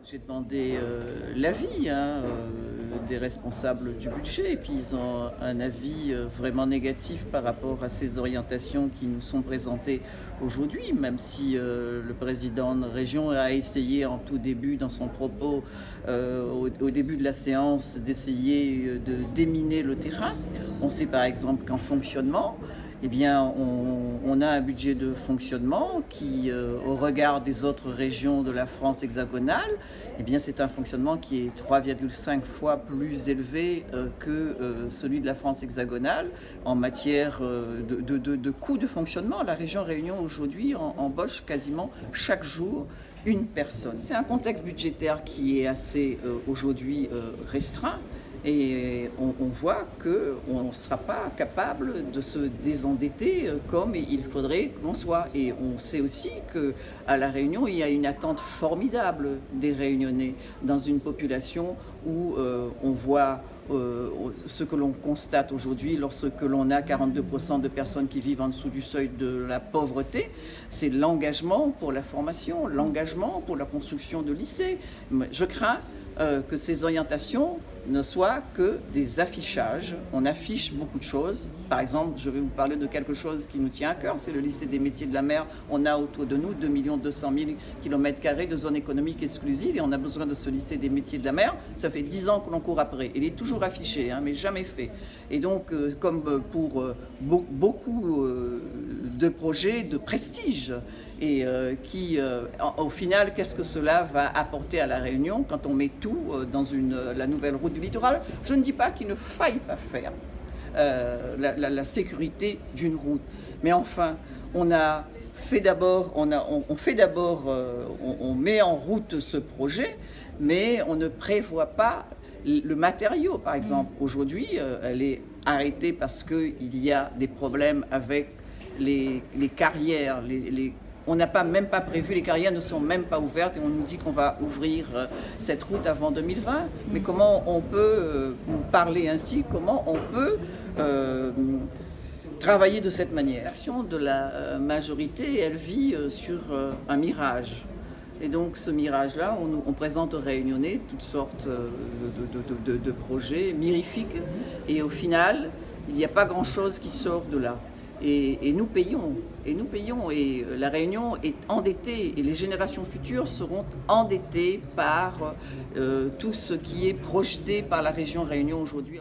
J'ai demandé l'avis des responsables du budget et puis ils ont un avis vraiment négatif par rapport à ces orientations qui nous sont présentées aujourd'hui, même si le président de région a essayé en tout début dans son propos au début de la séance d'essayer de déminer le terrain. On sait par exemple qu'en fonctionnement, eh bien, on a un budget de fonctionnement qui, au regard des autres régions de la France hexagonale, eh bien, c'est un fonctionnement qui est 3,5 fois plus élevé que celui de la France hexagonale en matière de coûts de fonctionnement. La région Réunion aujourd'hui embauche quasiment chaque jour une personne. C'est un contexte budgétaire qui est assez aujourd'hui restreint. Et on voit qu'on ne sera pas capable de se désendetter comme il faudrait qu'on soit. Et on sait aussi qu'à La Réunion, il y a une attente formidable des Réunionnais dans une population où on voit ce que l'on constate aujourd'hui lorsque l'on a 42% de personnes qui vivent en dessous du seuil de la pauvreté, c'est l'engagement pour la formation, l'engagement pour la construction de lycées. Je crains que ces orientations ne soient que des affichages. On affiche beaucoup de choses. Par exemple, je vais vous parler de quelque chose qui nous tient à cœur, c'est le lycée des métiers de la mer. On a autour de nous 2 200 000 km² de zones économiques exclusives et on a besoin de ce lycée des métiers de la mer. Ça fait 10 ans que l'on court après. Il est toujours affiché, mais jamais fait. Et donc, comme pour beaucoup de projets de prestige, et qui, au final, qu'est-ce que cela va apporter à La Réunion quand on met tout dans la nouvelle route du littoral? Je ne dis pas qu'il ne faille pas faire la sécurité d'une route, mais enfin, on met en route ce projet, mais on ne prévoit pas le matériau. Par exemple, aujourd'hui, elle est arrêtée parce qu'il y a des problèmes avec les carrières, on n'a même pas prévu, les carrières ne sont même pas ouvertes et on nous dit qu'on va ouvrir cette route avant 2020. Mais comment on peut parler ainsi? Comment on peut travailler de cette manière? L'action de la majorité, elle vit sur un mirage. Et donc ce mirage-là, on présente aux Réunionnais toutes sortes de projets mirifiques. Et au final, il n'y a pas grand-chose qui sort de là. Et nous payons, et La Réunion est endettée, et les générations futures seront endettées par tout ce qui est projeté par la région Réunion aujourd'hui.